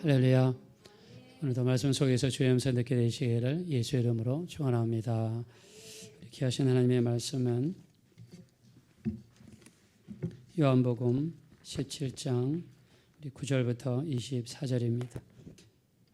할렐루야. 오늘도 말씀 속에서 주의 음성 듣게 되시기를 예수의 이름으로 축원합니다. 귀하신 하나님의 말씀은 요한복음 17장 9절부터 24절입니다.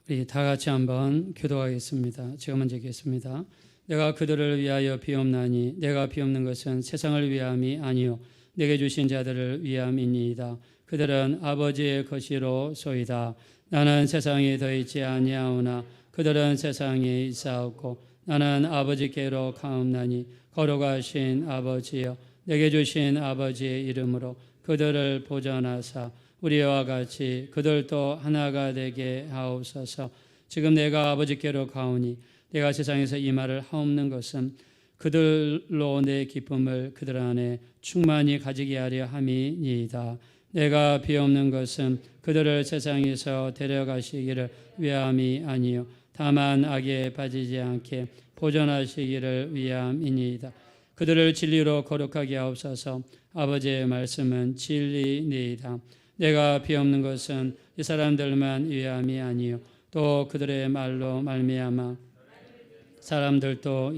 우리 다 같이 한번 교도하겠습니다. 제가 먼저 읽겠습니다. 내가 그들을 위하여 비옵나니 내가 비옵는 것은 세상을 위함이 아니요 내게 주신 자들을 위함이니이다. 그들은 아버지의 것이로소이다. 나는 세상에 더 있지 아니하오나 그들은 세상에 있사옵고 나는 아버지께로 가옵나니 거룩하신 아버지여 내게 주신 아버지의 이름으로 그들을 보존하사 우리와 같이 그들도 하나가 되게 하옵소서. 지금 내가 아버지께로 가오니 내가 세상에서 이 말을 하옵는 것은 그들로 내 기쁨을 그들 안에 충만히 가지게 하려 함이니이다. 내가 비옵는 것은 그들을 세상에서 데려가시기를 위함이 아니요 다만 악에 빠지지 않게 보존하시기를 위함이니이다. 그들을 진리로 거룩하게 하옵소서. 아버지의 말씀은 진리니이다. 내가 비옵는 것은 이 사람들만 위함이 아니요 또 그들의 말로 말미암아 사람들도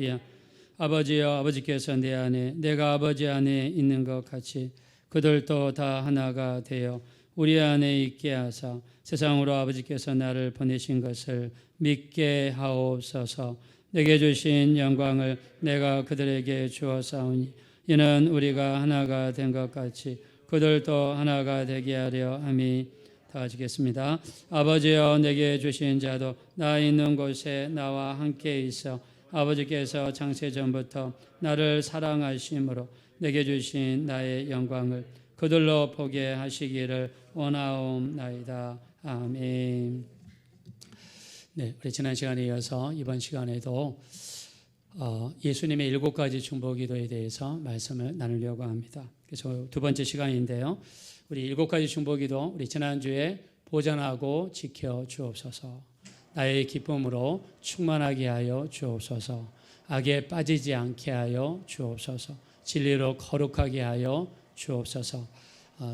아버지여 아버지께서 내 안에 내가 아버지 안에 있는 것 같이 그들도 다 하나가 되어 우리 안에 있게 하사 세상으로 아버지께서 나를 보내신 것을 믿게 하옵소서. 내게 주신 영광을 내가 그들에게 주었사오니 이는 우리가 하나가 된 것 같이 그들도 하나가 되게 하려 함이. 다 같이 읽겠습니다. 아버지여 내게 주신 자도 나 있는 곳에 나와 함께 있어 아버지께서 창세전부터 나를 사랑하심으로 내게 주신 나의 영광을 그들로 보게 하시기를 원하옵나이다. 아멘. 네, 우리 지난 시간에 이어서 이번 시간에도 예수님의 7가지 중보기도에 대해서 말씀을 나누려고 합니다. 그래서 두 번째 시간인데요. 우리 7가지 중보기도 우리 지난주에 보존하고 지켜 주옵소서. 나의 기쁨으로 충만하게 하여 주옵소서. 악에 빠지지 않게 하여 주옵소서. 진리로 거룩하게 하여 주옵소서.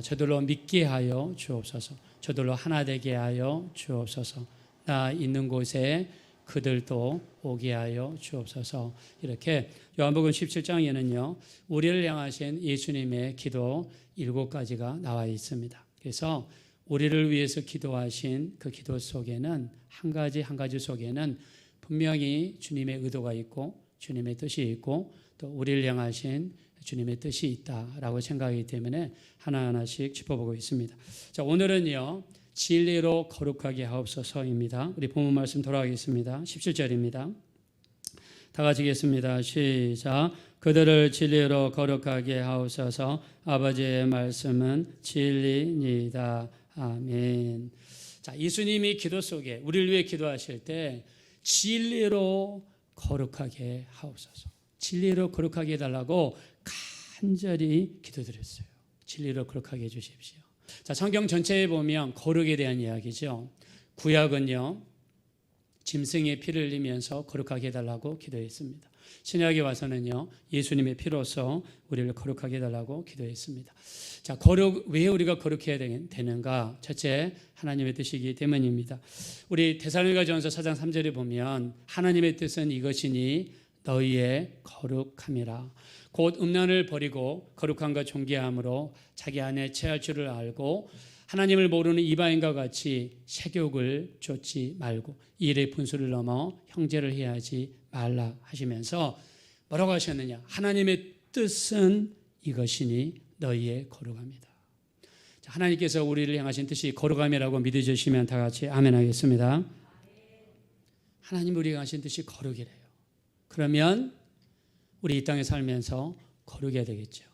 저들로 믿게 하여 주옵소서. 저들로 하나 되게 하여 주옵소서. 나 있는 곳에 그들도 오게 하여 주옵소서. 이렇게 요한복음 17장에는요 우리를 향하신 예수님의 기도 7가지가 나와 있습니다. 그래서 우리를 위해서 기도하신 그 기도 속에는 한 가지 속에는 분명히 주님의 의도가 있고 주님의 뜻이 있고 또 우리를 향하신 주님의 뜻이 있다라고 생각하기 때문에 하나하나씩 짚어보고 있습니다. 자, 오늘은요 진리로 거룩하게 하옵소서입니다. 우리 본문 말씀 돌아가겠습니다. 17절입니다. 다 같이 읽겠습니다. 시작. 그들을 진리로 거룩하게 하옵소서. 아버지의 말씀은 진리니이다. 아멘. 자, 예수님이 기도 속에 우리를 위해 기도하실 때 진리로 거룩하게 하옵소서. 진리로 거룩하게 해달라고 간절히 기도드렸어요. 진리로 거룩하게 해주십시오. 자, 성경 전체에 보면 거룩에 대한 이야기죠. 구약은요 짐승의 피를 흘리면서 거룩하게 해달라고 기도했습니다. 신약에 와서는요 예수님의 피로서 우리를 거룩하게 해달라고 기도했습니다. 자, 왜 우리가 거룩해야 되는가? 첫째, 하나님의 뜻이기 때문입니다. 우리 데살로니가전서 4장 3절에 보면 하나님의 뜻은 이것이니 너희의 거룩함이라. 곧 음란을 버리고 거룩함과 존귀함으로 자기 안에 체할 줄을 알고 하나님을 모르는 이방인과 같이 세욕을 좇지 말고 이 일의 분수를 넘어 형제를 해하지 말라 하시면서 뭐라고 하셨느냐? 하나님의 뜻은 이것이니 너희의 거룩함이다. 하나님께서 우리를 향하신 뜻이 거룩함이라고 믿어주시면 다 같이 아멘 하겠습니다. 하나님 우리가 하신 뜻이 거룩이래요. 그러면 우리 이 땅에 살면서 거룩해야 되겠죠.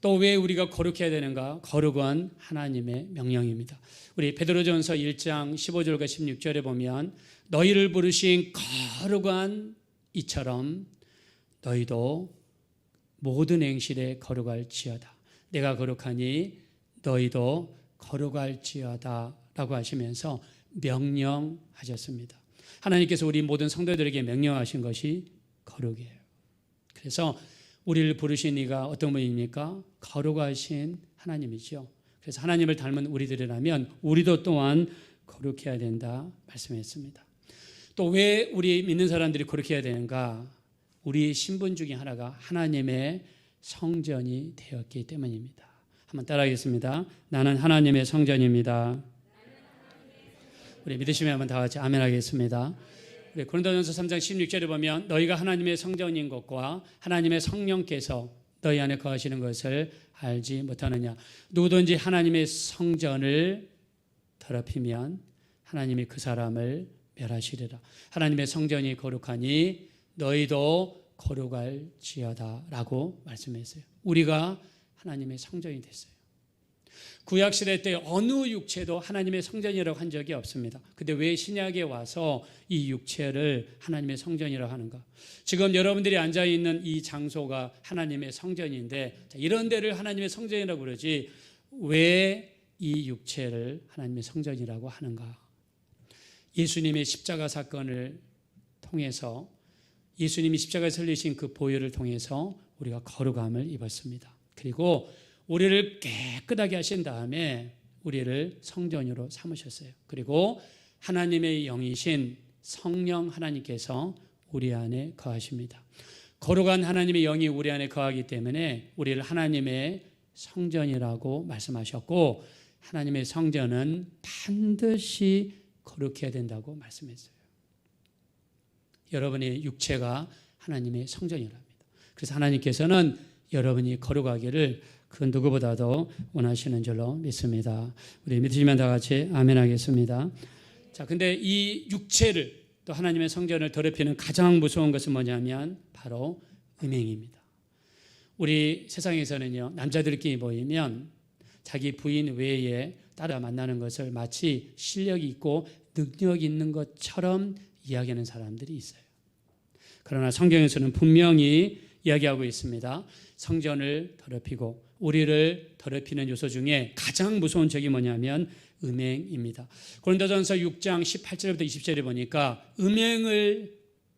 또 왜 우리가 거룩해야 되는가? 거룩은 하나님의 명령입니다. 우리 베드로전서 1장 15절과 16절에 보면 너희를 부르신 거룩한 이처럼 너희도 모든 행실에 거룩할지어다. 내가 거룩하니 너희도 거룩할지어다 라고 하시면서 명령하셨습니다. 하나님께서 우리 모든 성도들에게 명령하신 것이 거룩이에요. 그래서 우리를 부르신 이가 어떤 분입니까? 거룩하신 하나님이죠. 그래서 하나님을 닮은 우리들이라면 우리도 또한 거룩해야 된다 말씀했습니다. 또 왜 우리 믿는 사람들이 거룩해야 되는가? 우리의 신분 중에 하나가 하나님의 성전이 되었기 때문입니다. 한번 따라하겠습니다. 나는 하나님의 성전입니다. 우리 믿으시면 한번 다 같이 아멘 하겠습니다. 고린도전서 3장 16절에 보면 너희가 하나님의 성전인 것과 하나님의 성령께서 너희 안에 거하시는 것을 알지 못하느냐. 누구든지 하나님의 성전을 더럽히면 하나님이 그 사람을 멸하시리라. 하나님의 성전이 거룩하니 너희도 거룩할지어다 라고 말씀했어요. 우리가 하나님의 성전이 됐어요. 구약시대 때 어느 육체도 하나님의 성전이라고 한 적이 없습니다. 근데 왜 신약에 와서 이 육체를 하나님의 성전이라고 하는가? 지금 여러분들이 앉아있는 이 장소가 하나님의 성전인데 이런 데를 하나님의 성전이라고 그러지 왜 이 육체를 하나님의 성전이라고 하는가? 예수님의 십자가 사건을 통해서 예수님이 십자가에 설리신 그 보혈을 통해서 우리가 거룩함을 입었습니다. 그리고 우리를 깨끗하게 하신 다음에 우리를 성전으로 삼으셨어요. 그리고 하나님의 영이신 성령 하나님께서 우리 안에 거하십니다. 거룩한 하나님의 영이 우리 안에 거하기 때문에 우리를 하나님의 성전이라고 말씀하셨고 하나님의 성전은 반드시 거룩해야 된다고 말씀했어요. 여러분의 육체가 하나님의 성전이랍니다. 그래서 하나님께서는 여러분이 거룩하기를 그 누구보다도 원하시는 줄로 믿습니다. 우리 믿으시면 다 같이 아멘 하겠습니다. 자, 근데 이 육체를 또 하나님의 성전을 더럽히는 가장 무서운 것은 뭐냐면 바로 음행입니다. 우리 세상에서는요, 남자들끼리 모이면 자기 부인 외에 따라 만나는 것을 마치 실력이 있고 능력이 있는 것처럼 이야기하는 사람들이 있어요. 그러나 성경에서는 분명히 이야기하고 있습니다. 성전을 더럽히고 우리를 더럽히는 요소 중에 가장 무서운 적이 뭐냐면 음행입니다. 고린도전서 6장 18절부터 20절에 보니까 음행을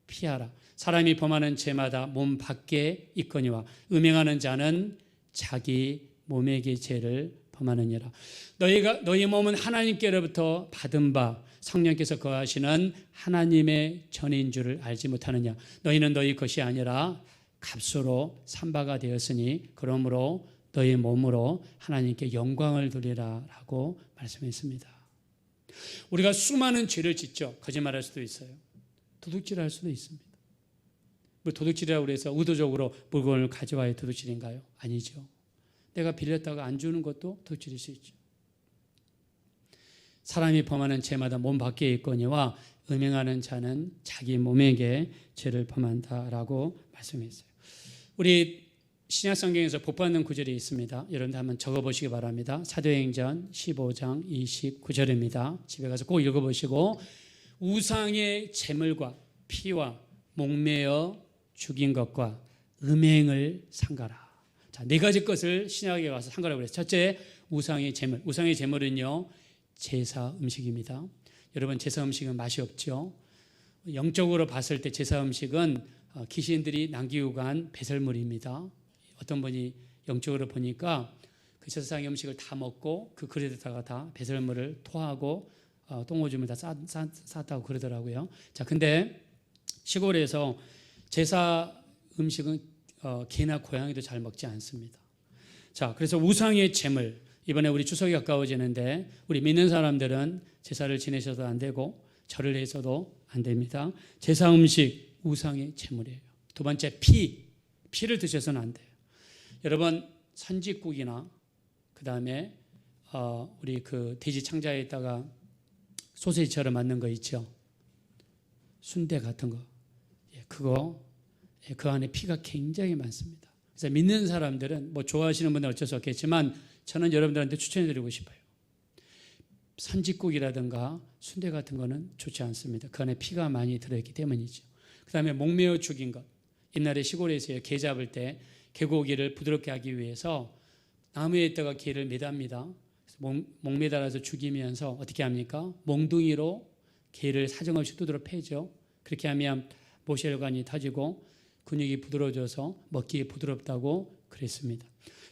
피하라. 사람이 범하는 죄마다 몸 밖에 있거니와 음행하는 자는 자기 몸에게 죄를 범하느니라. 너희 몸은 하나님께로부터 받은 바 성령께서 거하시는 하나님의 전인 줄을 알지 못하느냐. 너희는 너희 것이 아니라 값으로 산 바가 되었으니 그러므로 너희 몸으로 하나님께 영광을 돌리라 라고 말씀했습니다. 우리가 수많은 죄를 짓죠. 거짓말할 수도 있어요. 도둑질할 수도 있습니다. 뭐 도둑질이라고 해서 의도적으로 물건을 가져와야 도둑질인가요? 아니죠. 내가 빌렸다가 안 주는 것도 도둑질일 수 있죠. 사람이 범하는 죄마다 몸 밖에 있거니와 음행하는 자는 자기 몸에게 죄를 범한다라고 말씀했어요. 우리 신약 성경에서 복받는 구절이 있습니다. 여러분들 한번 적어보시기 바랍니다. 사도행전 15장 29절입니다. 집에 가서 꼭 읽어보시고 우상의 제물과 피와 목매어 죽인 것과 음행을 삼가라. 자, 네 가지 것을 신약에 와서 삼가라고 그랬어요. 첫째, 우상의 제물. 우상의 제물은요, 제사 음식입니다. 여러분, 제사 음식은 맛이 없죠. 영적으로 봤을 때 제사 음식은 귀신들이 남기고 간 배설물입니다. 어떤 분이 영적으로 보니까 그 제사상의 음식을 다 먹고 그 그릇에다가 다 배설물을 토하고 똥오줌을 다 쌌다고 그러더라고요. 자, 근데 시골에서 제사 음식은 개나 고양이도 잘 먹지 않습니다. 자, 그래서 우상의 제물, 이번에 우리 추석이 가까워지는데 우리 믿는 사람들은 제사를 지내셔도 안 되고 절을 해서도 안 됩니다. 제사 음식 우상의 제물이에요. 두 번째, 피를 드셔서는 안 돼요. 여러분, 선짓국이나 그 다음에 우리 그 돼지 창자에다가 소세지처럼 만든 거 있죠. 순대 같은 거, 그거 그 안에 피가 굉장히 많습니다. 그래서 믿는 사람들은 뭐 좋아하시는 분들은 어쩔 수 없겠지만 저는 여러분들한테 추천해드리고 싶어요. 선짓국이라든가 순대 같은 거는 좋지 않습니다. 그 안에 피가 많이 들어있기 때문이죠. 그 다음에 목매어 죽인 것. 옛날에 시골에서 개 잡을 때 개고기를 부드럽게 하기 위해서 나무에다가 개를 매답니다. 목매달아서 죽이면서 어떻게 합니까? 몽둥이로 개를 사정없이 두드러 패죠. 그렇게 하면 모세혈관이 터지고 근육이 부드러워져서 먹기에 부드럽다고 그랬습니다.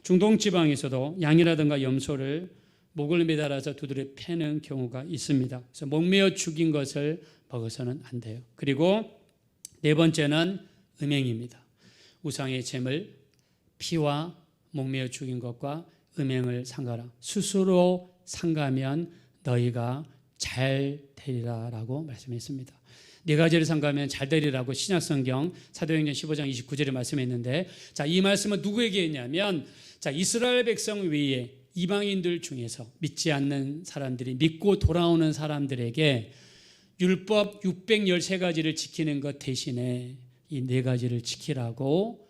중동 지방에서도 양이라든가 염소를 목을 매달아서 두드려 패는 경우가 있습니다. 그래서 목매어 죽인 것을 먹어서는 안 돼요. 그리고 네 번째는 음행입니다. 우상의 잼을 피와 목매어 죽인 것과 음행을 삼가라. 스스로 삼가면 너희가 잘 되리라라고 말씀했습니다. 네 가지를 삼가면 잘 되리라고 신약성경 사도행전 15장 29절에 말씀했는데, 자, 이 말씀은 누구에게 했냐면, 자, 이스라엘 백성 외에 이방인들 중에서 믿지 않는 사람들이 믿고 돌아오는 사람들에게 율법 613가지를 지키는 것 대신에 이 네 가지를 지키라고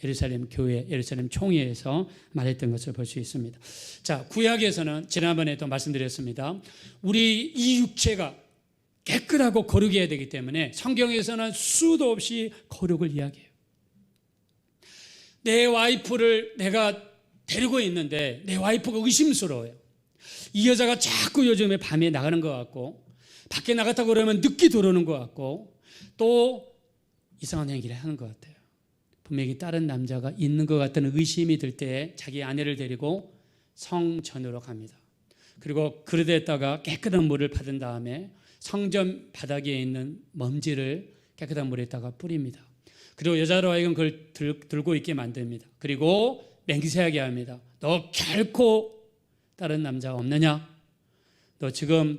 예루살렘 교회, 예루살렘 총회에서 말했던 것을 볼 수 있습니다. 자, 구약에서는 지난번에도 말씀드렸습니다. 우리 이 육체가 깨끗하고 거룩해야 되기 때문에 성경에서는 수도 없이 거룩을 이야기해요. 내 와이프를 내가 데리고 있는데 내 와이프가 의심스러워요. 이 여자가 자꾸 요즘에 밤에 나가는 것 같고, 밖에 나갔다고 그러면 늦게 들어오는 것 같고, 또 이상한 행위를 하는 것 같아요. 분명히 다른 남자가 있는 것 같다는 의심이 들 때 자기 아내를 데리고 성전으로 갑니다. 그리고 그릇에다가 깨끗한 물을 받은 다음에 성전 바닥에 있는 먼지를 깨끗한 물에다가 뿌립니다. 그리고 여자로 하여금 그걸 들고 있게 만듭니다. 그리고 맹세하게 합니다. 너 결코 다른 남자 없느냐? 너 지금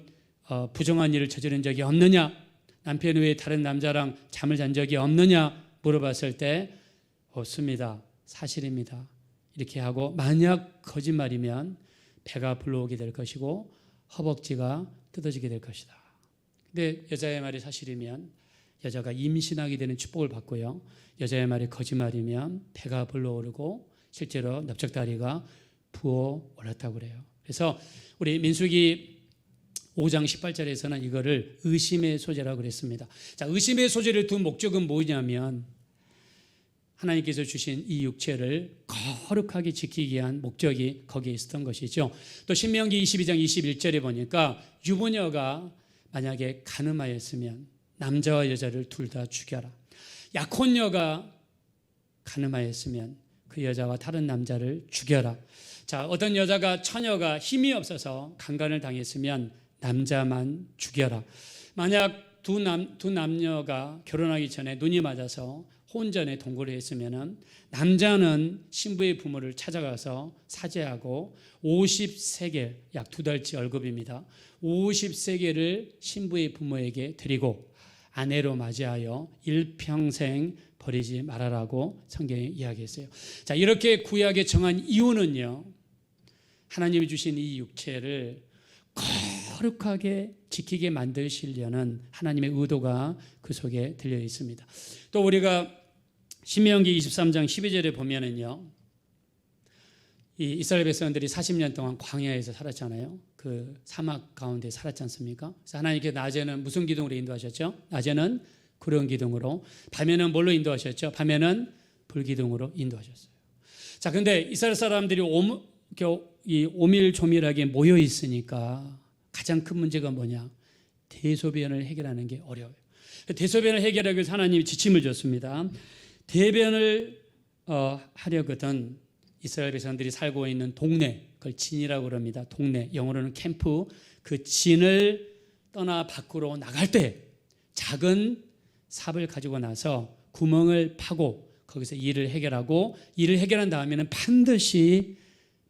부정한 일을 저지른 적이 없느냐? 남편 외에 다른 남자랑 잠을 잔 적이 없느냐? 물어봤을 때 없습니다. 사실입니다. 이렇게 하고, 만약 거짓말이면 배가 불러오게 될 것이고 허벅지가 뜯어지게 될 것이다. 근데 여자의 말이 사실이면 여자가 임신하게 되는 축복을 받고요, 여자의 말이 거짓말이면 배가 불러오르고 실제로 넓적다리가 부어올랐다고 그래요. 그래서 우리 민수기 5장 18절에서는 이거를 의심의 소재라고 그랬습니다. 자, 의심의 소재를 둔 목적은 뭐냐면, 하나님께서 주신 이 육체를 거룩하게 지키기 위한 목적이 거기에 있었던 것이죠. 또 신명기 22장 21절에 보니까 유부녀가 만약에 간음하였으면 남자와 여자를 둘 다 죽여라. 약혼녀가 간음하였으면 그 여자와 다른 남자를 죽여라. 자, 어떤 여자가 처녀가 힘이 없어서 강간을 당했으면 남자만 죽여라. 만약 두 남녀가 결혼하기 전에 눈이 맞아서 혼전에 동거를 했으면 남자는 신부의 부모를 찾아가서 사죄하고 50세겔, 약 2달치 월급입니다. 50세겔을 신부의 부모에게 드리고 아내로 맞이하여 일평생 버리지 말아라고 성경에 이야기했어요. 자, 이렇게 구약에 정한 이유는요, 하나님이 주신 이 육체를 거룩하게 지키게 만드시려는 하나님의 의도가 그 속에 들려 있습니다. 또 우리가 신명기 23장 12절에 보면은요, 이 이스라엘 백성들이 40년 동안 광야에서 살았잖아요. 그 사막 가운데 살았지 않습니까? 그래서 하나님께서 낮에는 무슨 기둥으로 인도하셨죠? 낮에는 구름 기둥으로, 밤에는 뭘로 인도하셨죠? 밤에는 불 기둥으로 인도하셨어요. 자, 근데 이스라엘 사람들이 오밀조밀하게 모여 있으니까 가장 큰 문제가 뭐냐? 대소변을 해결하는 게 어려워요. 대소변을 해결하기 위해서 하나님이 지침을 줬습니다. 대변을 하려거든 이스라엘 백성들이 살고 있는 동네, 그걸 진이라고 그럽니다. 동네, 영어로는 캠프, 그 진을 떠나 밖으로 나갈 때 작은 삽을 가지고 나서 구멍을 파고 거기서 일을 해결하고, 일을 해결한 다음에는 반드시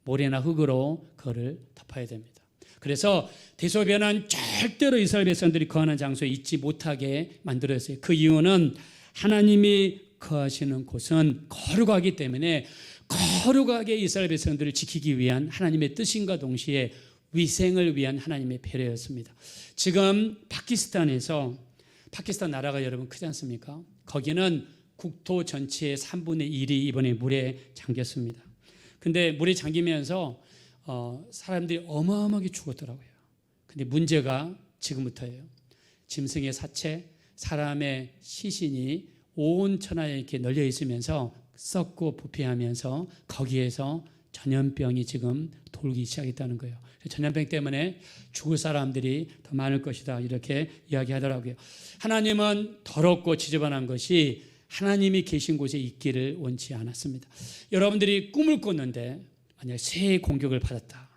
모래나 흙으로 그거를 덮어야 됩니다. 그래서 대소변은 절대로 이스라엘 백성들이 거하는 장소에 있지 못하게 만들었어요. 그 이유는 하나님이 거하시는 곳은 거룩하기 때문에 거룩하게 이스라엘 백성들을 지키기 위한 하나님의 뜻인가 동시에 위생을 위한 하나님의 배려였습니다. 지금 파키스탄 나라가 여러분 크지 않습니까? 거기는 국토 전체의 3분의 1이 이번에 물에 잠겼습니다. 근데 물에 잠기면서 사람들이 어마어마하게 죽었더라고요. 근데 문제가 지금부터예요. 짐승의 사체, 사람의 시신이 온 천하에 이렇게 널려 있으면서 썩고 부패하면서 거기에서 전염병이 지금 돌기 시작했다는 거예요. 전염병 때문에 죽을 사람들이 더 많을 것이다, 이렇게 이야기하더라고요. 하나님은 더럽고 지저분한 것이 하나님이 계신 곳에 있기를 원치 않았습니다. 여러분들이 꿈을 꿨는데 만약 새의 공격을 받았다,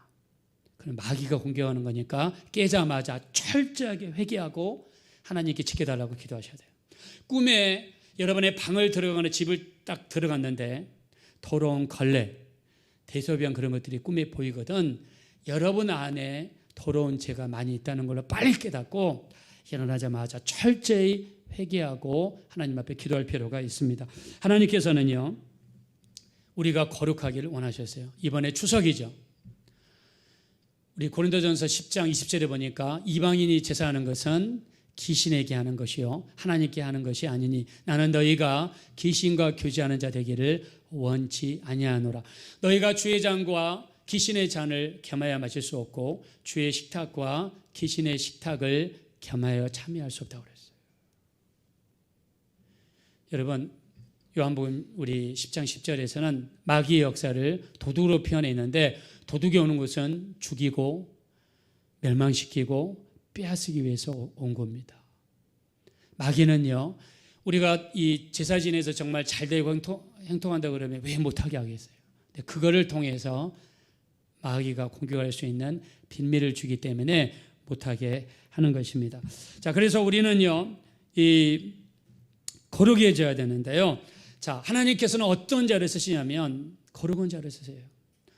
그런 마귀가 공격하는 거니까 깨자마자 철저하게 회개하고 하나님께 지켜달라고 기도하셔야 돼요. 꿈에 여러분의 방을 들어가거나 집을 딱 들어갔는데 더러운 걸레, 대소변 그런 것들이 꿈에 보이거든 여러분 안에 더러운 죄가 많이 있다는 걸로 빨리 깨닫고 일어나자마자 철저히 회개하고 하나님 앞에 기도할 필요가 있습니다. 하나님께서는요 우리가 거룩하기를 원하셨어요. 이번에 추석이죠. 우리 고린도전서 10장 20절에 보니까 이방인이 제사하는 것은 귀신에게 하는 것이요 하나님께 하는 것이 아니니 나는 너희가 귀신과 교제하는 자 되기를 원치 아니하노라. 너희가 주의 잔과 귀신의 잔을 겸하여 마실 수 없고 주의 식탁과 귀신의 식탁을 겸하여 참여할 수 없다고 그랬어요. 여러분 요한복음 우리 10장 10절에서는 마귀의 역사를 도둑으로 표현해 있는데 도둑이 오는 것은 죽이고 멸망시키고 빼앗기 위해서 온 겁니다. 마귀는요 우리가 이 제사 지내서 정말 잘 되고 행동한다 그러면 왜 못하게 하겠어요? 그거를 통해서 마귀가 공격할 수 있는 빈미를 주기 때문에 못하게 하는 것입니다. 자, 그래서 우리는요 이 거룩해져야 되는데요. 자, 하나님께서는 어떤 자를 쓰시냐면 거룩한 자를 쓰세요.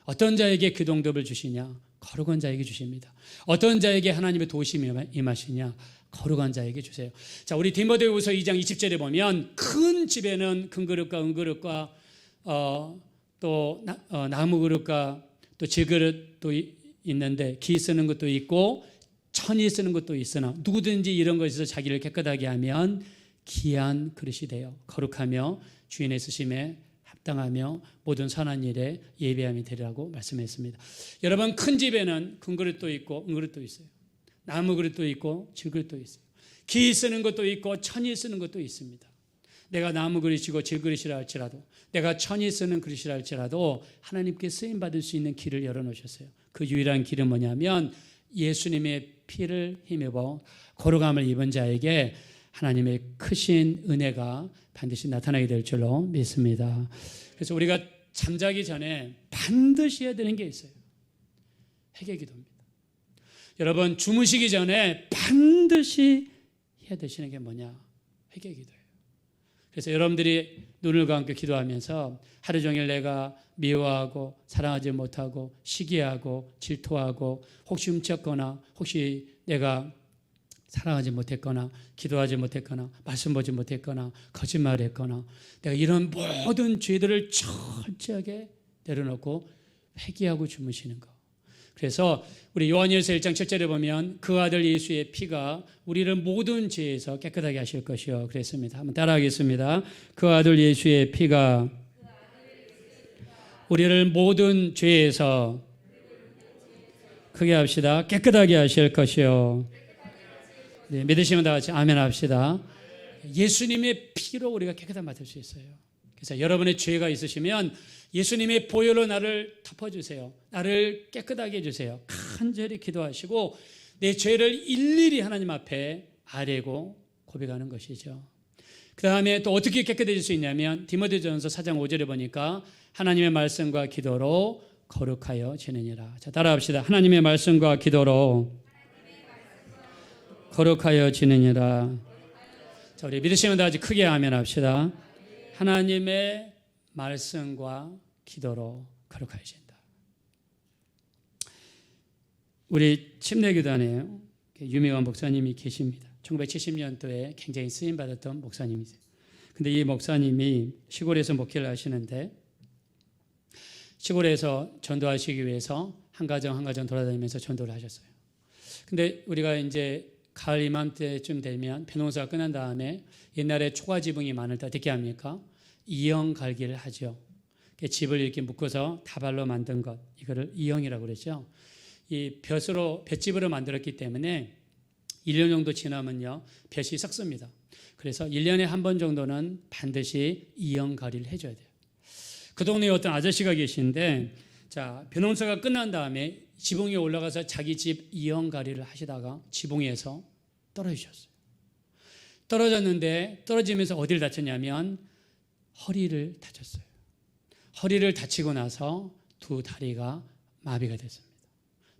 어떤 자에게 교동답을 주시냐? 거룩한 자에게 주십니다. 어떤 자에게 하나님의 도우심이 임하시냐? 거룩한 자에게 주세요. 자, 우리 디모데후서 2장 20절에 보면 큰 집에는 큰 그릇과 은그릇과 또 나무 그릇과 또 질그릇도 있는데 기 쓰는 것도 있고 천이 쓰는 것도 있으나 누구든지 이런 것에서 자기를 깨끗하게 하면 귀한 그릇이 되어 거룩하며 주인의 쓰심에 합당하며 모든 선한 일에 예비함이 되리라고 말씀했습니다. 여러분 큰 집에는 큰 그릇도 있고 은그릇도 있어요. 나무 그릇도 있고 질그릇도 있어요. 기 쓰는 것도 있고 천이 쓰는 것도 있습니다. 내가 나무 그릇이고 질그릇이라 할지라도 내가 천이 쓰는 그릇이라 할지라도 하나님께 쓰임받을 수 있는 길을 열어놓으셨어요. 그 유일한 길은 뭐냐면 예수님의 피를 힘입어 거룩함을 입은 자에게 하나님의 크신 은혜가 반드시 나타나게 될 줄로 믿습니다. 그래서 우리가 잠자기 전에 반드시 해야 되는 게 있어요. 회개기도입니다. 여러분 주무시기 전에 반드시 해야 되시는 게 뭐냐? 회개기도예요. 그래서 여러분들이 눈을 감고 기도하면서 하루 종일 내가 미워하고 사랑하지 못하고 시기하고 질투하고 혹시 훔쳤거나 혹시 내가 사랑하지 못했거나 기도하지 못했거나 말씀 보지 못했거나 거짓말을 했거나 내가 이런 모든 죄들을 철저하게 내려놓고 회개하고 주무시는 거. 그래서 우리 요한일서 1장 7절에 보면 그 아들 예수의 피가 우리를 모든 죄에서 깨끗하게 하실 것이요 그랬습니다. 한번 따라하겠습니다. 그 아들 예수의 피가 우리를 모든 죄에서 크게 합시다. 깨끗하게 하실 것이요. 네, 믿으시면 다 같이 아멘 합시다. 예수님의 피로 우리가 깨끗함 받을 수 있어요. 그래서 여러분의 죄가 있으시면 예수님의 보혈로 나를 덮어주세요. 나를 깨끗하게 해주세요. 간절히 기도하시고 내 죄를 일일이 하나님 앞에 아뢰고 고백하는 것이죠. 그 다음에 또 어떻게 깨끗해질 수 있냐면 디모데전서 4장 5절에 보니까 하나님의 말씀과 기도로 거룩하여 지내니라. 자, 따라합시다. 하나님의 말씀과 기도로 거룩하여 지내니라. 자, 우리 믿으시면 다 같이 크게 아멘 합시다. 하나님의 말씀과 기도로 거룩해진다. 우리 침례교단에 유명한 목사님이 계십니다. 1970년도에 굉장히 쓰임받았던 목사님이세요. 근데 이 목사님이 시골에서 목회를 하시는데 시골에서 전도하시기 위해서 한 가정 한 가정 돌아다니면서 전도를 하셨어요. 근데 우리가 이제 가을 이맘때쯤 되면 벼농사가 끝난 다음에 옛날에 초가 지붕이 많을 때 어떻게 합니까? 이형 갈기를 하죠. 집을 이렇게 묶어서 다발로 만든 것, 이거를 이형이라고 그러죠. 이 볏집으로 만들었기 때문에 1년 정도 지나면요 볏이 썩습니다. 그래서 1년에 한 번 정도는 반드시 이형 갈이를 해줘야 돼요. 그 동네에 어떤 아저씨가 계신데 자 벼농사가 끝난 다음에 지붕에 올라가서 자기 집 이형 갈이를 하시다가 지붕에서 떨어지셨어요. 떨어졌는데 떨어지면서 어디를 다쳤냐면 허리를 다쳤어요. 허리를 다치고 나서 두 다리가 마비가 됐습니다.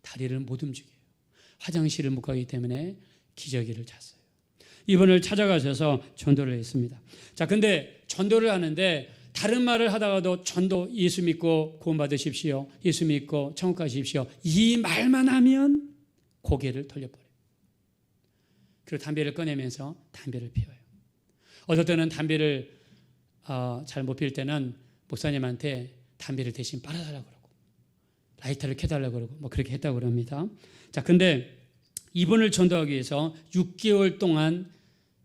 다리를 못 움직여요. 화장실을 못 가기 때문에 기저귀를 찼어요. 이분을 찾아가셔서 전도를 했습니다. 자, 근데 전도를 하는데 다른 말을 하다가도 전도 예수 믿고 구원 받으십시오. 예수 믿고 천국 가십시오. 이 말만 하면 고개를 돌려버려요. 그리고 담배를 꺼내면서 담배를 피워요. 어떨 때는 담배를 잘 못 피울 때는 목사님한테 담배를 대신 빨아달라고 그러고 라이터를 켜달라고 그러고 뭐 그렇게 했다고 그럽니다. 자, 근데 이분을 전도하기 위해서 6개월 동안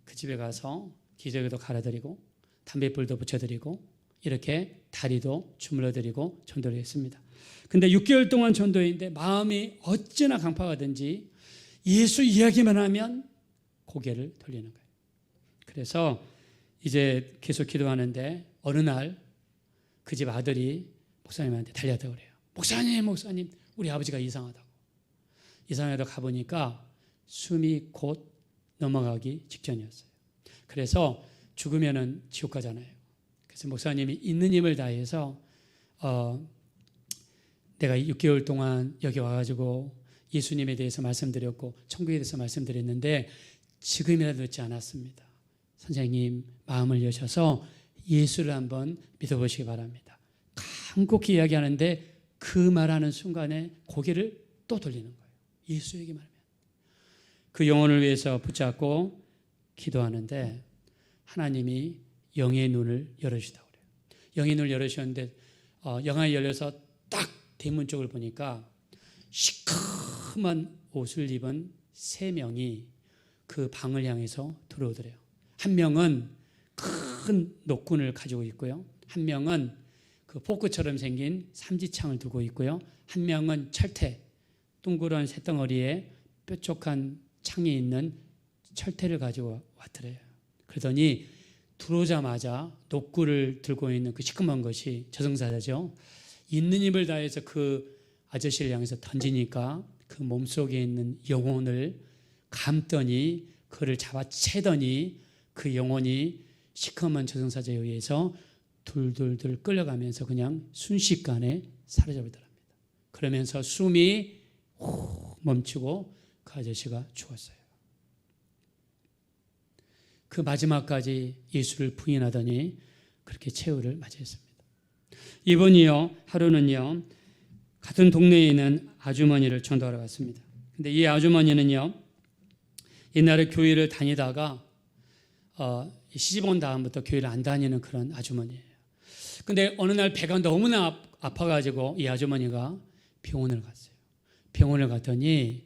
그 집에 가서 기저귀도 갈아드리고 담배불도 붙여드리고 이렇게 다리도 주물러드리고 전도를 했습니다. 근데 6개월 동안 전도했는데 마음이 어찌나 강팍하든지 예수 이야기만 하면 고개를 돌리는 거예요. 그래서 이제 계속 기도하는데 어느 날 그 집 아들이 목사님한테 달려왔다고 그래요. 목사님, 우리 아버지가 이상하다고. 이상하다고 가보니까 숨이 곧 넘어가기 직전이었어요. 그래서 죽으면은 지옥 가잖아요. 그래서 목사님이 있는 힘을 다해서 내가 6개월 동안 여기 와가지고 예수님에 대해서 말씀드렸고 천국에 대해서 말씀드렸는데 지금이라도 듣지 않았습니다. 선생님 마음을 여셔서 예수를 한번 믿어보시기 바랍니다. 간곡히 이야기하는데 그 말하는 순간에 고개를 또 돌리는 거예요. 예수 얘기만 하면. 그 영혼을 위해서 붙잡고 기도하는데 하나님이 영의 눈을 열어주시다고 그래요. 영의 눈을 열어주셨는데 영안이 열려서 딱 대문 쪽을 보니까 시커먼 옷을 입은 3명이 그 방을 향해서 들어오더래요. 한 명은 큰 노끈을 가지고 있고요. 한 명은 그 포크처럼 생긴 삼지창을 들고 있고요. 한 명은 철퇴, 둥그런 쇳덩어리에 뾰족한 창이 있는 철퇴를 가지고 왔더래요. 그러더니 들어오자마자 노끈을 들고 있는 그 시커먼 것이 저승사자죠. 있는 힘을 다해서 그 아저씨를 향해서 던지니까 그 몸속에 있는 영혼을 감더니 그를 잡아채더니 그 영혼이 시커먼 저승사자에 의해서 둘둘둘 끌려가면서 그냥 순식간에 사라져버리더랍니다. 그러면서 숨이 멈추고 그 아저씨가 죽었어요. 그 마지막까지 예수를 부인하더니 그렇게 최후를 맞이했습니다. 이번이요 하루는요 같은 동네에 있는 아주머니를 전도하러 갔습니다. 근데 이 아주머니는요 옛날에 교회를 다니다가 시집 온 다음부터 교회를 안 다니는 그런 아주머니예요. 근데 어느 날 배가 너무나 아파가지고 이 아주머니가 병원을 갔어요. 병원을 갔더니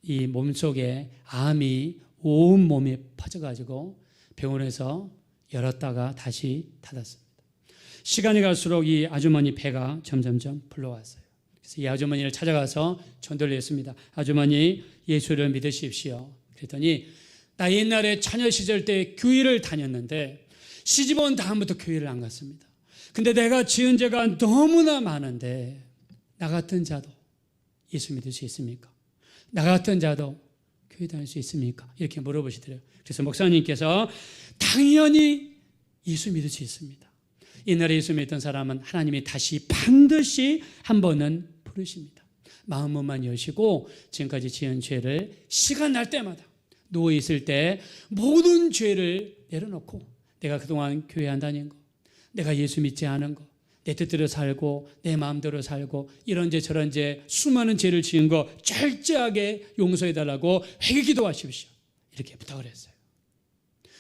이 몸속에 암이 온 몸에 퍼져가지고 병원에서 열었다가 다시 닫았습니다. 시간이 갈수록 이 아주머니 배가 점점점 불러왔어요. 그래서 이 아주머니를 찾아가서 전도를 했습니다. 아주머니 예수를 믿으십시오. 그랬더니 나 옛날에 처녀 시절 때 교회를 다녔는데 시집 온 다음부터 교회를 안 갔습니다. 근데 내가 지은 죄가 너무나 많은데 나 같은 자도 예수 믿을 수 있습니까? 나 같은 자도 교회 다닐 수 있습니까? 이렇게 물어보시더래요. 그래서 목사님께서 당연히 예수 믿을 수 있습니다. 옛날에 예수 믿던 사람은 하나님이 다시 반드시 한 번은 부르십니다. 마음만 여시고 지금까지 지은 죄를 시간 날 때마다 누워있을 때 모든 죄를 내려놓고 내가 그동안 교회 안 다닌 거, 내가 예수 믿지 않은 거, 내 뜻대로 살고 내 마음대로 살고 이런 죄 저런 죄 수많은 죄를 지은 거 철저하게 용서해달라고 회개 기도하십시오. 이렇게 부탁을 했어요.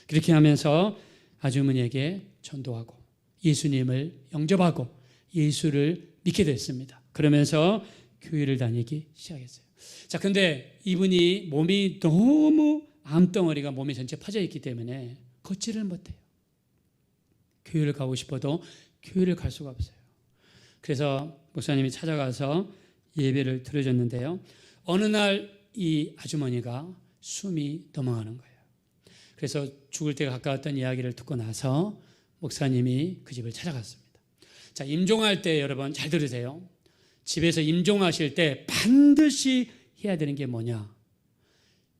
그렇게 하면서 아주머니에게 전도하고 예수님을 영접하고 예수를 믿게 됐습니다. 그러면서 교회를 다니기 시작했어요. 자, 근데 이분이 몸이 너무 암덩어리가 몸에 전체 퍼져 있기 때문에 걷지를 못해요. 교회를 가고 싶어도 교회를 갈 수가 없어요. 그래서 목사님이 찾아가서 예배를 드려줬는데요. 어느 날 이 아주머니가 숨이 넘어가는 거예요. 그래서 죽을 때가 가까웠던 이야기를 듣고 나서 목사님이 그 집을 찾아갔습니다. 자, 임종할 때 여러분 잘 들으세요. 집에서 임종하실 때 반드시 해야 되는 게 뭐냐?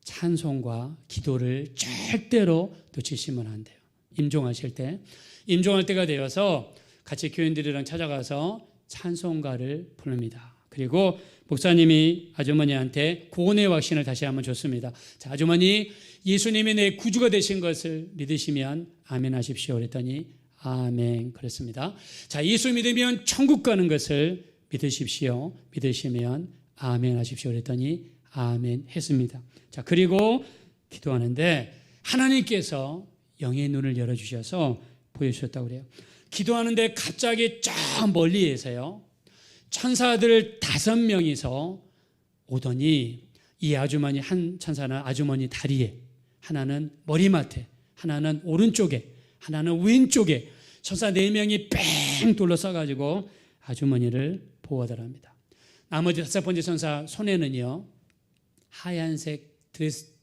찬송과 기도를 절대로 놓치시면 안 돼요. 임종하실 때. 임종할 때가 되어서 같이 교인들이랑 찾아가서 찬송가를 부릅니다. 그리고 목사님이 아주머니한테 구원의 확신을 다시 한번 줬습니다. 자, 아주머니, 예수님이 내 구주가 되신 것을 믿으시면 아멘 하십시오. 그랬더니 아멘 그랬습니다. 자, 예수 믿으면 천국 가는 것을 믿으십시오. 믿으시면 아멘 하십시오. 그랬더니 아멘 했습니다. 자, 그리고 기도하는데 하나님께서 영의 눈을 열어주셔서 보여주셨다고 그래요. 기도하는데 갑자기 저 멀리에서요, 천사들 5명이서 오더니 이 아주머니, 한 천사는 아주머니 다리에, 하나는 머리맡에, 하나는 오른쪽에, 하나는 왼쪽에 천사 4명이 뺑 둘러싸가지고 아주머니를 보호하더랍니다. 나머지 5번째 천사 손에는요, 하얀색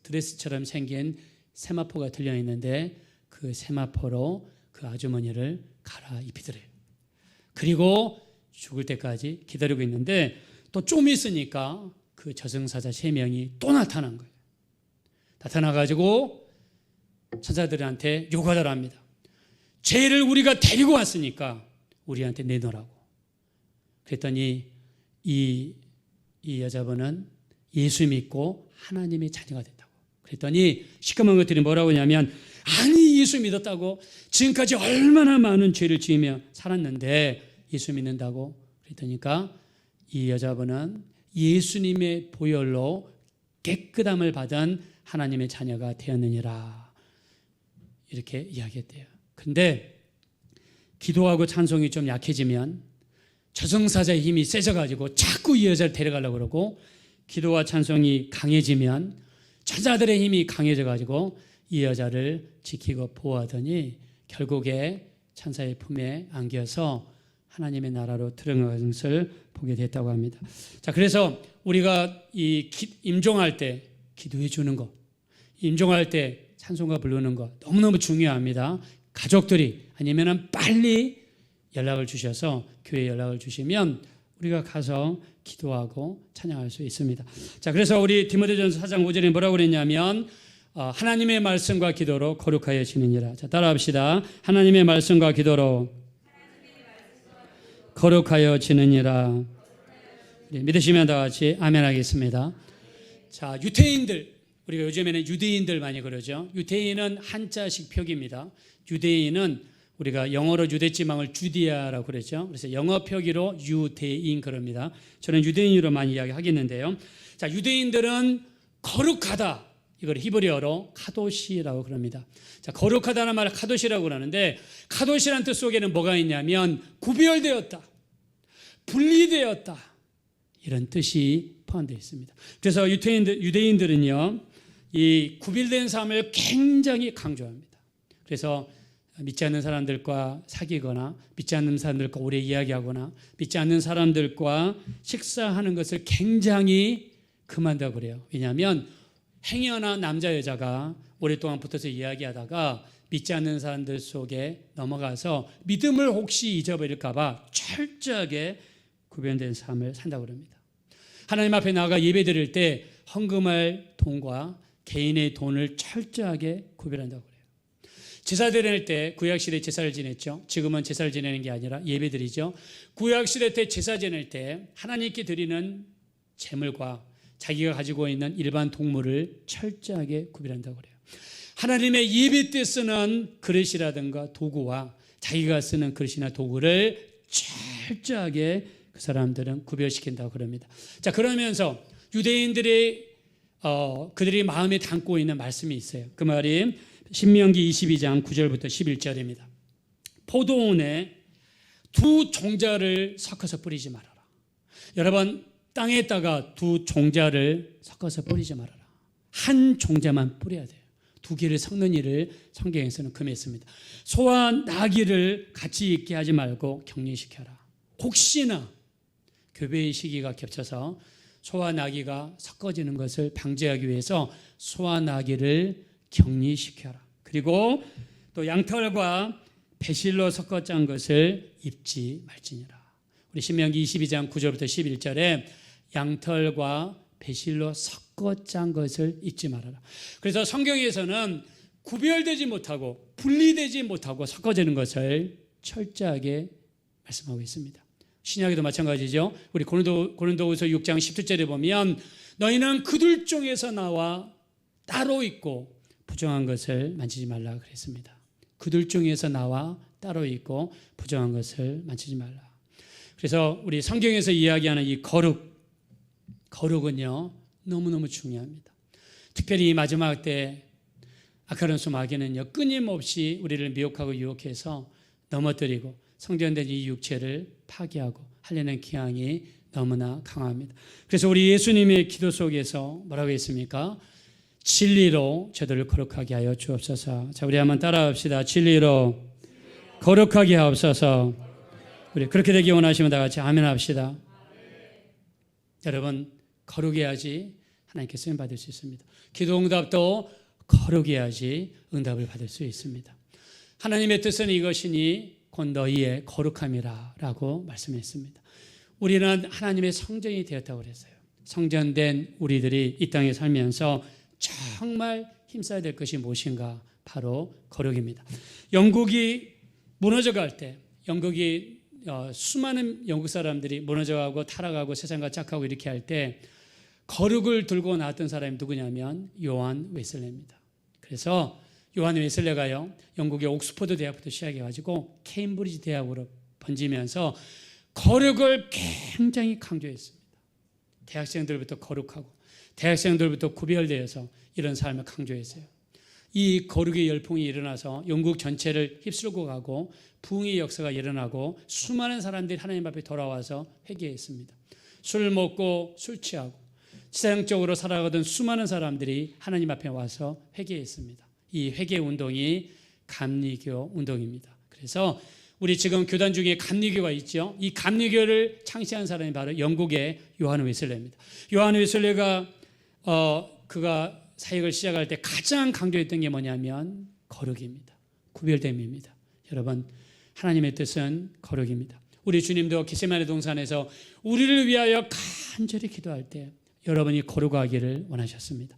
드레스처럼 생긴 세마포가 들려있는데 그 세마포로 그 아주머니를 갈아입히더래요. 그리고 죽을 때까지 기다리고 있는데 또 좀 있으니까 그 저승사자 3명이 또 나타난 거예요. 나타나가지고 천사들한테 요구하더랍니다. 죄를 우리가 데리고 왔으니까 우리한테 내놓으라고. 그랬더니 이 여자분은 예수 믿고 하나님의 자녀가 됐다고. 그랬더니 시커먼 것들이 뭐라고 하냐면, 아니 예수 믿었다고? 지금까지 얼마나 많은 죄를 지으며 살았는데 예수 믿는다고? 그랬더니까 이 여자분은 예수님의 보혈로 깨끗함을 받은 하나님의 자녀가 되었느니라, 이렇게 이야기했대요. 근데 기도하고 찬송이 좀 약해지면 저승사자의 힘이 세져가지고 자꾸 이 여자를 데려가려고 그러고, 기도와 찬송이 강해지면 천사들의 힘이 강해져가지고 이 여자를 지키고 보호하더니 결국에 천사의 품에 안겨서 하나님의 나라로 들어가는 것을 보게 됐다고 합니다. 자, 그래서 우리가 임종할 때 기도해 주는 것, 임종할 때 찬송가 부르는 것 너무너무 중요합니다. 가족들이 아니면 빨리 연락을 주셔서 교회에 연락을 주시면 우리가 가서 기도하고 찬양할 수 있습니다. 자, 그래서 우리 디모데전서 4장 5절에 뭐라고 그랬냐면, 하나님의 말씀과 기도로 거룩하여 지느니라. 자, 따라합시다. 하나님의 말씀과 기도로 거룩하여 지느니라. 네, 믿으시면 다 같이 아멘 하겠습니다. 자, 유태인들, 우리가 요즘에는 유대인들 많이 그러죠. 유대인은 한자식 표기입니다. 유대인은 우리가 영어로 유대지방을 주디아라고 그랬죠. 그래서 영어 표기로 유대인 그럽니다. 저는 유대인으로 많이 이야기하겠는데요. 자, 유대인들은 거룩하다, 이걸 히브리어로 카도시라고 그럽니다. 자, 거룩하다는 말을 카도시라고 그러는데, 카도시라는 뜻 속에는 뭐가 있냐면 구별되었다, 분리되었다, 이런 뜻이 포함되어 있습니다. 그래서 유대인들은요, 이 구별된 삶을 굉장히 강조합니다. 그래서 믿지 않는 사람들과 사귀거나 믿지 않는 사람들과 오래 이야기하거나 믿지 않는 사람들과 식사하는 것을 굉장히 금한다고 그래요. 왜냐하면 행여나 남자 여자가 오랫동안 붙어서 이야기하다가 믿지 않는 사람들 속에 넘어가서 믿음을 혹시 잊어버릴까 봐 철저하게 구별된 삶을 산다고 합니다. 하나님 앞에 나아가 예배드릴 때 헌금할 돈과 개인의 돈을 철저하게 구별한다고 그래요. 제사 드릴 때 구약시대 제사를 지냈죠. 지금은 제사를 지내는 게 아니라 예배드리죠. 구약시대 때 제사 지낼 때 하나님께 드리는 제물과 자기가 가지고 있는 일반 동물을 철저하게 구별한다고 그래요. 하나님의 예배 때 쓰는 그릇이라든가 도구와 자기가 쓰는 그릇이나 도구를 철저하게 그 사람들은 구별시킨다고 그럽니다. 자, 그러면서 유대인들이 그들이 마음에 담고 있는 말씀이 있어요. 그 말이 신명기 22장 9절부터 11절입니다. 포도원에 두 종자를 섞어서 뿌리지 말아라. 여러분, 땅에다가 두 종자를 섞어서 뿌리지 말아라. 한 종자만 뿌려야 돼요. 두 개를 섞는 일을 성경에서는 금했습니다. 소와 나귀를 같이 있게 하지 말고 격리시켜라. 혹시나 교배의 시기가 겹쳐서 소와 나귀가 섞어지는 것을 방지하기 위해서 소와 나귀를 격리시켜라. 그리고 또 양털과 배실로 섞어 짠 것을 입지 말지니라. 우리 신명기 22장 9절부터 11절에 양털과 배실로 섞어 짠 것을 잊지 말아라. 그래서 성경에서는 구별되지 못하고 분리되지 못하고 섞어지는 것을 철저하게 말씀하고 있습니다. 신약에도 마찬가지죠. 우리 고린도후서 6장 10절에 보면 너희는 그들 중에서 나와 따로 있고 부정한 것을 만지지 말라 그랬습니다. 그들 중에서 나와 따로 있고 부정한 것을 만지지 말라. 그래서 우리 성경에서 이야기하는 이 거룩은요 너무너무 중요합니다. 특별히 이 마지막 때 아카론스 마귀는요 끊임없이 우리를 미혹하고 유혹해서 넘어뜨리고 성전된 이 육체를 파괴하고 하려는 기향이 너무나 강합니다. 그래서 우리 예수님의 기도 속에서 뭐라고 했습니까? 진리로 저들을 거룩하게 하여 주옵소서. 자, 우리 한번 따라합시다. 진리로 거룩하게 하옵소서. 우리 그렇게 되기 원하시면 다 같이 아멘 합시다. 여러분, 거룩해야지 하나님께 쓰임 받을 수 있습니다. 기도 응답도 거룩해야지 응답을 받을 수 있습니다. 하나님의 뜻은 이것이니 곧 너희의 거룩함이라 라고 말씀했습니다. 우리는 하나님의 성전이 되었다고 그랬어요. 성전된 우리들이 이 땅에 살면서 정말 힘써야 될 것이 무엇인가? 바로 거룩입니다. 영국이 무너져갈 때, 영국이 수많은 영국 사람들이 무너져가고 타락하고 세상과 짝하고 이렇게 할 때 거룩을 들고 나왔던 사람이 누구냐면 요한 웨슬레입니다. 그래서 요한 웨슬레가요 영국의 옥스퍼드 대학부터 시작해가지고 케임브리지 대학으로 번지면서 거룩을 굉장히 강조했습니다. 대학생들부터 거룩하고 대학생들부터 구별되어서 이런 삶을 강조했어요. 이 거룩의 열풍이 일어나서 영국 전체를 휩쓸고 가고 부흥의 역사가 일어나고 수많은 사람들이 하나님 앞에 돌아와서 회개했습니다. 술 먹고 술 취하고 세상적으로 살아가던 수많은 사람들이 하나님 앞에 와서 회개했습니다. 이 회개 운동이 감리교 운동입니다. 그래서 우리 지금 교단 중에 감리교가 있죠. 이 감리교를 창시한 사람이 바로 영국의 요한 웨슬레입니다. 요한 웨슬레가 그가 사역을 시작할 때 가장 강조했던 게 뭐냐면 거룩입니다. 구별됨입니다. 여러분, 하나님의 뜻은 거룩입니다. 우리 주님도 겟세마네 동산에서 우리를 위하여 간절히 기도할 때 여러분이 거룩하기를 원하셨습니다.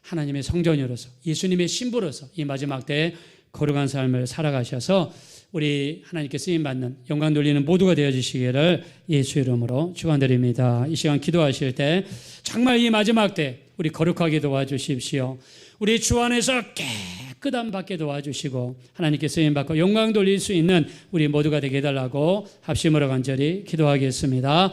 하나님의 성전으로서 예수님의 신부로서 이 마지막 때에 거룩한 삶을 살아가셔서 우리 하나님께 쓰임받는 영광 돌리는 모두가 되어주시기를 예수 이름으로 축원드립니다. 이 시간 기도하실 때 정말 이 마지막 때 우리 거룩하게 도와주십시오. 우리 주 안에서 깨끗함 받게 도와주시고 하나님께 쓰임받고 영광 돌릴 수 있는 우리 모두가 되게 해달라고 합심으로 간절히 기도하겠습니다.